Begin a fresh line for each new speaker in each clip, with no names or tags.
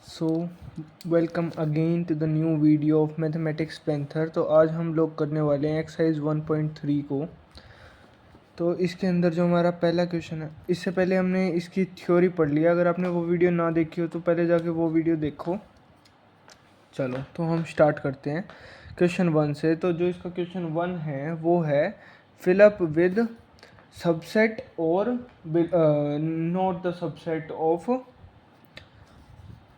So welcome again to the new video of mathematics panther. तो आज हम लोग करने वाले हैं एक्सरसाइज 1.3 को। तो इसके अंदर जो हमारा पहला क्वेश्चन है, इससे पहले हमने इसकी थ्योरी पढ़ लिया। अगर आपने वो वीडियो ना देखी हो तो पहले जाके वो वीडियो देखो। चलो तो हम स्टार्ट करते हैं क्वेश्चन 1 से। तो जो इसका क्वेश्चन 1 है वो है फिलअप विद सबसेट और नॉट द सबसेट ऑफ,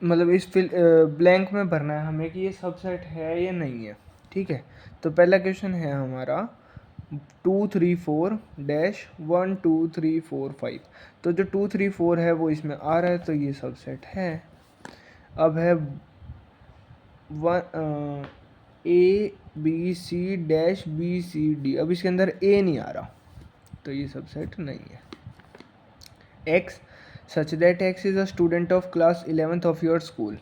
मतलब इस ब्लैंक में भरना है हमें कि ये सबसेट है या नहीं है। ठीक है, तो पहला क्वेश्चन है हमारा 2 3 4 -1 2 3 4 5। तो जो 2 3 4 है वो इसमें आ रहा है, तो ये सबसेट है। अब है A B C-B C D। अब इसके अंदर ए नहीं आ रहा, तो ये सबसेट नहीं है। X such that X is a student of class 11th of your school.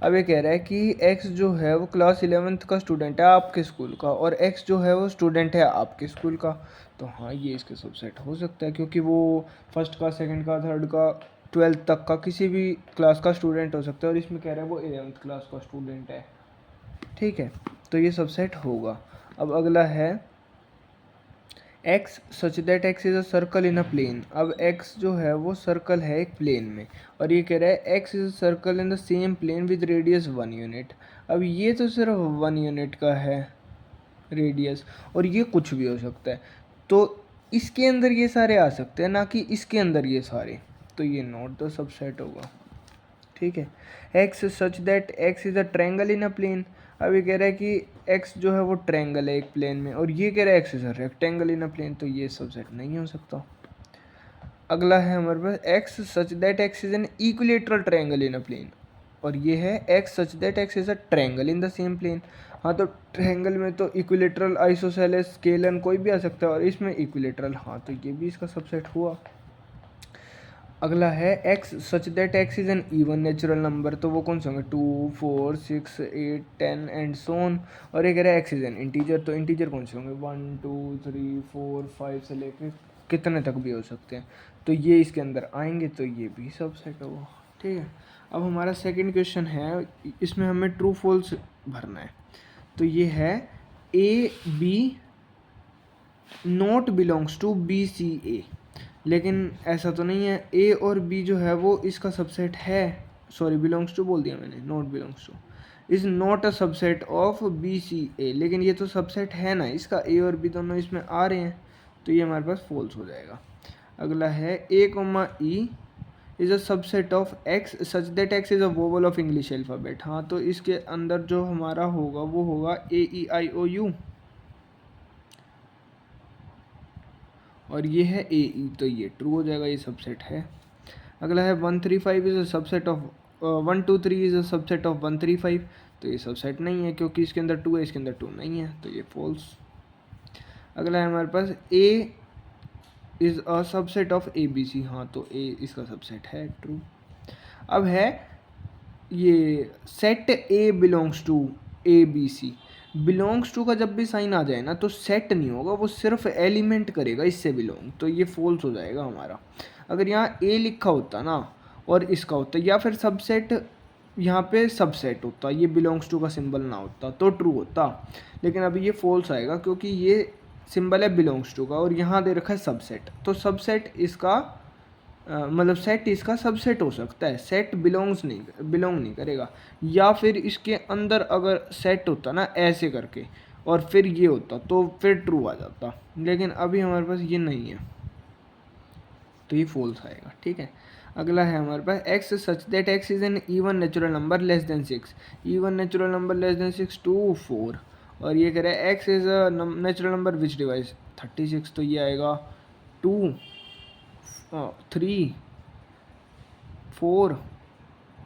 अब ये कह रहा है कि X जो है वो क्लास 11th का स्टूडेंट है आपके स्कूल का, और X जो है वो स्टूडेंट है आपके स्कूल का। तो हाँ, ये इसके सबसेट हो सकता है, क्योंकि वो फर्स्ट का, सेकंड का, थर्ड का, 12th तक का किसी भी क्लास का स्टूडेंट हो सकता है, और इसमें कह रहा है वो 11th क्लास का स्टूडेंट है। ठीक है, तो ये सबसेट होगा। अब अगला है X such that X is a circle in a plane. अब एक्स जो है वो सर्कल है एक प्लेन में, और ये कह रहा है X is a circle in the same plane with radius 1 unit. अब ये तो सिर्फ 1 यूनिट का है रेडियस, और ये कुछ भी हो सकता है। तो इसके अंदर ये सारे आ सकते हैं, ना कि इसके अंदर ये सारे। तो ये नॉट द सबसेट होगा। ठीक है, X such that X is a triangle in a plane. अब ये कह रहा है कि एक्स जो है वो ट्रायंगल है एक प्लेन में, और ये कह रहा है X is a rectangle in a plane. तो ये सबसेट नहीं हो सकता। अगला है हमारे पास X such that X is an equilateral triangle in a plane, और ये है X such that X is a triangle in the same plane. हाँ, तो ट्रायंगल में तो इक्विलेटरल, आइसोसेलेस, स्केलन कोई भी आ सकता है, और इसमें इक्विलेटरल। हाँ, तो ये भी इसका सबसेट हुआ। अगला है X such that X is an even natural number. तो वो कौन से होंगे? 2 4 6 8 10 एंड सो ऑन। और ये कह रहा है एक्स इज एन इंटीजर। तो इंटीजर कौन से होंगे? 1 2 3 4 5 से लेकर कितने तक भी हो सकते हैं। तो ये इसके अंदर आएंगे, तो ये भी सबसेट होगा। ठीक है, अब हमारा सेकंड क्वेश्चन है, इसमें हमें ट्रू फॉल्स भरना है। तो ये है A B not belongs to B C A. लेकिन ऐसा तो नहीं है, ए और बी जो है वो इसका सबसेट है। सॉरी, बिलोंग्स टू बोल दिया मैंने, not belongs to. Is not a subset of B C A. लेकिन ये तो सबसेट है ना इसका, ए और बी दोनों इसमें आ रहे हैं, तो ये हमारे पास फॉल्स हो जाएगा। अगला है A comma E is a subset of X such that X is a vowel of English alphabet. हाँ, तो इसके अंदर जो हमारा होगा वो होगा ए ई आई ओ यू, और ये है ए ई, तो ये ट्रू हो जाएगा, ये सबसेट है। अगला है 135 is a subset of 1 2 3 is a subset of 1 3 5। तो ये सबसेट नहीं है, क्योंकि इसके अंदर 2 है, इसके अंदर 2 नहीं है, तो ये फॉल्स। अगला है हमारे पास A is a subset of A B C. हाँ, तो ए इसका सबसेट है, ट्रू। अब है ये set A belongs to A B C. Belongs to का जब भी साइन आ जाए ना, तो सेट नहीं होगा, वो सिर्फ एलिमेंट करेगा इससे बिलोंग, तो ये फॉल्स हो जाएगा हमारा। अगर यहाँ ए लिखा होता ना और इसका होता, या फिर सबसेट यहाँ पे सबसेट होता, ये बिलोंग्स टू का सिंबल ना होता, तो ट्रू होता। लेकिन अभी ये फॉल्स आएगा, क्योंकि ये सिंबल है बिलोंग्स टू का, और यहाँ दे रखा है सबसेट। तो सबसेट इसका मतलब सेट इसका सबसेट हो सकता है, सेट बिलोंग नहीं करेगा। या फिर इसके अंदर अगर सेट होता ना ऐसे करके और फिर ये होता, तो फिर ट्रू आ जाता। लेकिन अभी हमारे पास ये नहीं है, तो ये फॉल्स आएगा। ठीक है, अगला है हमारे पास X such that X is an even natural number less than 6। Even natural number less than 6 2 4। और ये कह रहा है X is a natural number which divides 36। तो ये आएगा 2 3 4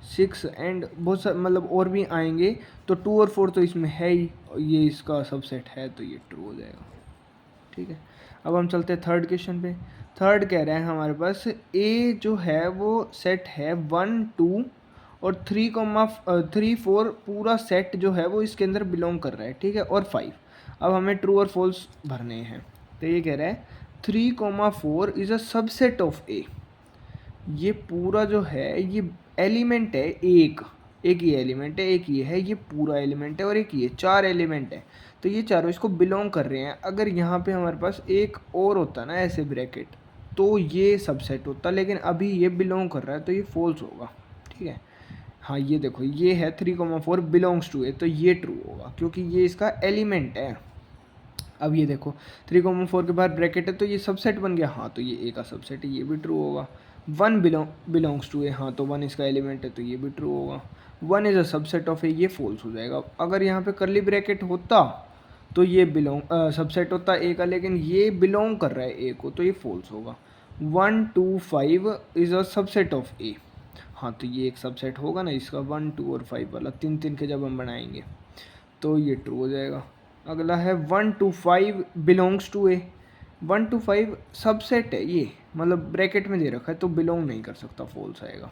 6 एंड बहुत सारे, मतलब और भी आएंगे। तो 2 और 4 तो इसमें है ही, ये इसका सबसेट है, तो ये ट्रू हो जाएगा। ठीक है, अब हम चलते हैं थर्ड क्वेश्चन पे। थर्ड कह रहे हैं हमारे पास ए जो है वो सेट है 1 2 और 3 4 पूरा सेट जो है वो इसके अंदर बिलोंग कर रहा है। ठीक है, और 5। अब हमें ट्रू और फॉल्स भरने हैं। तो ये कह रहा है 3 4 इज़ अ सबसेट ऑफ ए। ये पूरा जो है ये एलिमेंट है एक, एक ये एलिमेंट है, एक ये है, ये पूरा एलिमेंट है और एक ये, 4 एलिमेंट है। तो ये चारों इसको बिलोंग कर रहे हैं। अगर यहाँ पे हमारे पास एक और होता ना ऐसे ब्रैकेट, तो ये सबसेट होता, लेकिन अभी ये बिलोंग कर रहा है तो ये फॉल्स होगा। ठीक है, हाँ ये देखो ये है 3,4 बिलोंग्स टू ए, तो ये ट्रू होगा क्योंकि ये इसका एलिमेंट है। अब ये देखो 3,4 के बाद ब्रैकेट है तो ये सबसेट बन गया, हाँ तो ये ए का सबसेट है, ये भी ट्रू होगा। 1 बिलोंग्स टू ए, हाँ तो 1 इसका एलिमेंट है तो ये भी ट्रू होगा। 1 इज़ अ सबसेट ऑफ ए, ये फॉल्स हो जाएगा। अगर यहाँ पे करली ब्रैकेट होता तो ये सबसेट होता ए का, लेकिन ये बिलोंग कर रहा है ए को तो ये फॉल्स होगा। 1 2 5 इज़ अ सबसेट ऑफ ए, हाँ तो ये एक सबसेट होगा ना इसका, 1 2 और 5 वाला, 3 3 के जब हम बनाएंगे तो ये ट्रू हो जाएगा। अगला है 1 2 5 बिलोंग्स टू ए, 1 2 5 सबसेट है ये, मतलब ब्रैकेट में दे रखा है तो बिलोंग नहीं कर सकता, फॉल्स आएगा।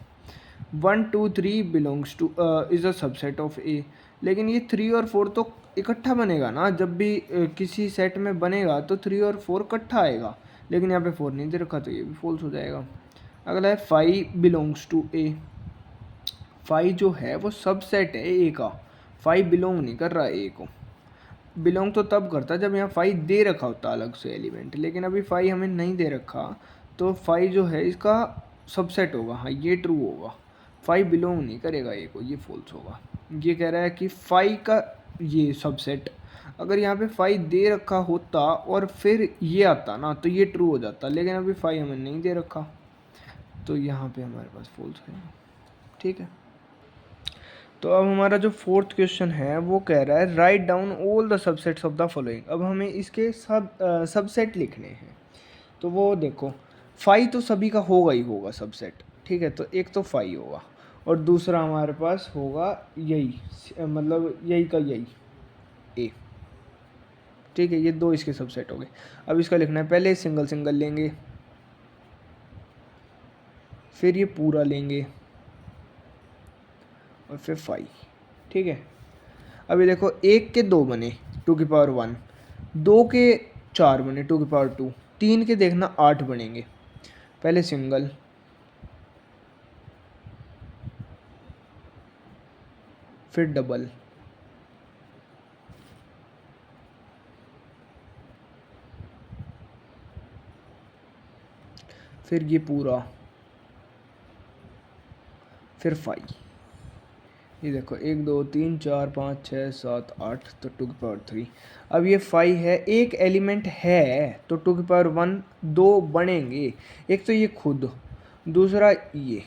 1 2 3 belongs to is a subset of A, लेकिन ये 3 और 4 तो इकट्ठा बनेगा ना, जब भी किसी सेट में बनेगा तो 3 और 4 इकट्ठा आएगा, लेकिन यहाँ पे 4 नहीं दे रखा तो ये भी फॉल्स हो जाएगा। अगला है 5 बिलोंग्स टू ए, 5 जो है वो सबसेट है ए का, 5 बिलोंग नहीं कर रहा ए को। बिलोंग तो तब करता जब यहाँ 5 दे रखा होता अलग से एलिमेंट, लेकिन अभी 5 हमें नहीं दे रखा, तो 5 जो है इसका सबसेट होगा, हाँ ये ट्रू होगा। 5 बिलोंग नहीं करेगा ए को, ये फॉल्स होगा। ये कह रहा है कि 5 का ये सबसेट, अगर यहाँ पे 5 दे रखा होता और फिर ये आता ना तो ये ट्रू हो जाता, लेकिन अभी 5 हमें नहीं दे रखा तो यहाँ पे हमारे पास फॉल्स है। ठीक है, तो अब हमारा जो फोर्थ क्वेश्चन है वो कह रहा है write down all the subsets of the following. अब हमें इसके सबसेट लिखने हैं। तो वो देखो 5 तो सभी का होगा ही होगा सबसेट, ठीक है, तो एक तो 5 होगा और दूसरा हमारे पास होगा यही, मतलब यही का यही ए। ठीक है, ये दो इसके सबसेट हो गए। अब इसका लिखना है, पहले सिंगल सिंगल लेंगे, फिर ये पूरा लेंगे और फिर 5। ठीक है, अभी देखो एक के 2 बने 2 की पावर 1, 2 के 4 बने 2 की पावर 2, 3 के देखना 8 बनेंगे। पहले सिंगल, फिर डबल, फिर ये पूरा, फिर 5। ये देखो 1 2 3 4 5 6 7 8, तो 2 की पावर 3। अब ये 5 है, एक एलिमेंट है तो 2 की पावर 1 2 बनेंगे, एक तो ये खुद, दूसरा ये,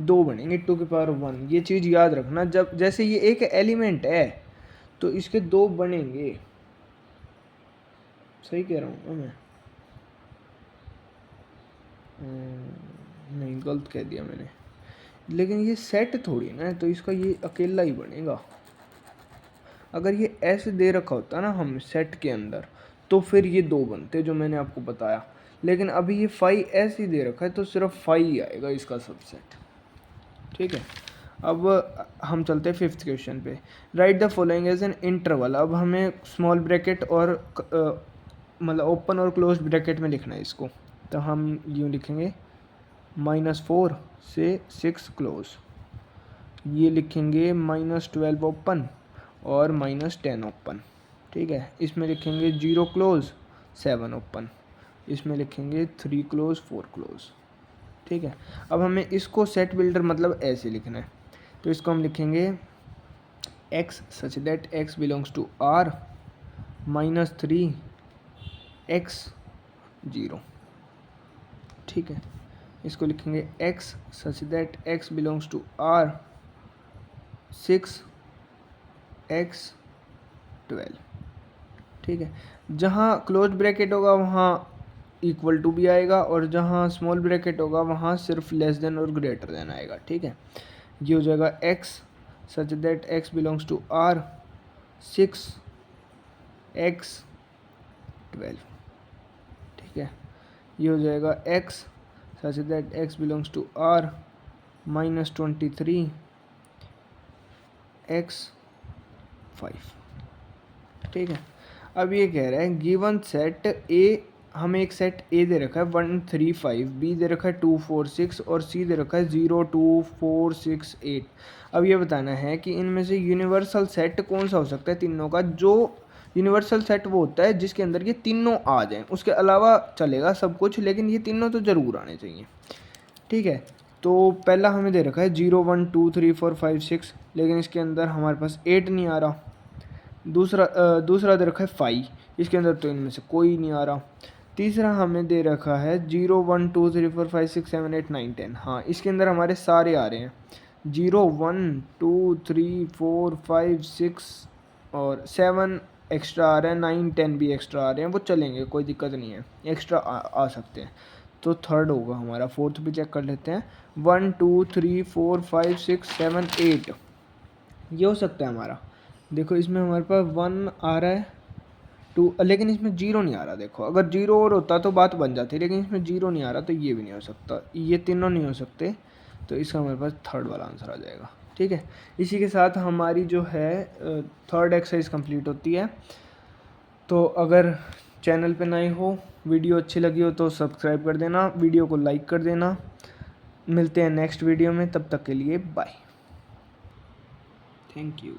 2 बनेंगे 2 की पावर 1। ये चीज़ याद रखना, जब जैसे ये एक एलिमेंट है तो इसके 2 बनेंगे। सही कह रहा हूँ ना मैं? नहीं, गलत कह दिया मैंने, लेकिन ये सेट थोड़ी ना है तो इसका ये अकेला ही बनेगा। अगर ये ऐसे दे रखा होता ना हम सेट के अंदर तो फिर ये 2 बनते जो मैंने आपको बताया, लेकिन अभी ये 5 ऐसे ही दे रखा है तो सिर्फ 5 ही आएगा इसका सबसेट। ठीक है, अब हम चलते हैं फिफ्थ क्वेश्चन पे। Write the following as an interval. अब हमें स्मॉल ब्रैकेट और मतलब ओपन और क्लोज ब्रैकेट में लिखना है इसको, तो हम यूँ लिखेंगे -4 से 6 क्लोज, ये लिखेंगे -12 ओपन और -10 ओपन। ठीक है, इसमें लिखेंगे 0 क्लोज 7 ओपन, इसमें लिखेंगे 3 क्लोज 4 क्लोज। ठीक है, अब हमें इसको सेट बिल्डर मतलब ऐसे लिखना है, तो इसको हम लिखेंगे x such that x belongs to R -3 x 0। ठीक है, इसको लिखेंगे x such that x belongs to R 6 x 12। ठीक है, जहाँ क्लोज ब्रैकेट होगा वहाँ इक्वल टू भी आएगा और जहाँ स्मॉल ब्रैकेट होगा वहाँ सिर्फ लेस देन और ग्रेटर देन आएगा। ठीक है, ये हो जाएगा x such that x belongs to R 6 x 12। ठीक है, ये हो जाएगा x such that x belongs to R -23 x 5। ठीक है, अब ये कह रहा है गिवन सेट ए हमें एक सेट ए दे रखा है 135, बी दे रखा है 246 और सी दे रखा है 02468। अब ये बताना है कि इनमें से यूनिवर्सल सेट कौन सा हो सकता है तीनों का। जो यूनिवर्सल सेट वो होता है जिसके अंदर ये तीनों आ जाएं, उसके अलावा चलेगा सब कुछ, लेकिन ये तीनों तो ज़रूर आने चाहिए। ठीक है, तो पहला हमें दे रखा है 0 1 2 3 4 5 6, लेकिन इसके अंदर हमारे पास 8 नहीं आ रहा। दूसरा दे रखा है 5, इसके अंदर तो इनमें से कोई नहीं आ रहा। तीसरा हमें दे रखा है 0 1 2 3 4 5 6 7 8 9 10, हाँ इसके अंदर हमारे सारे आ रहे हैं। 0 1 2 3 4 5 6 और 7 एक्स्ट्रा आ रहे हैं, 9 10 भी एक्स्ट्रा आ रहे हैं, वो चलेंगे, कोई दिक्कत नहीं है, एक्स्ट्रा आ सकते हैं। तो थर्ड होगा हमारा। फोर्थ भी चेक कर लेते हैं। 1 2 3 4 5 6 7 8, ये हो सकता है हमारा। देखो इसमें हमारे पास 1 आ रहा है, 2, लेकिन इसमें 0 नहीं आ रहा। देखो अगर 0 और होता तो बात बन जाती, लेकिन इसमें 0 नहीं आ रहा, तो ये भी नहीं हो सकता, ये तीनों नहीं हो सकते। तो इसका हमारे पास थर्ड वाला आंसर आ जाएगा। ठीक है, इसी के साथ हमारी जो है थर्ड एक्सरसाइज कंप्लीट होती है। तो अगर चैनल पे नए हो, वीडियो अच्छी लगी हो तो सब्सक्राइब कर देना, वीडियो को लाइक कर देना। मिलते हैं नेक्स्ट वीडियो में, तब तक के लिए बाय, थैंक यू।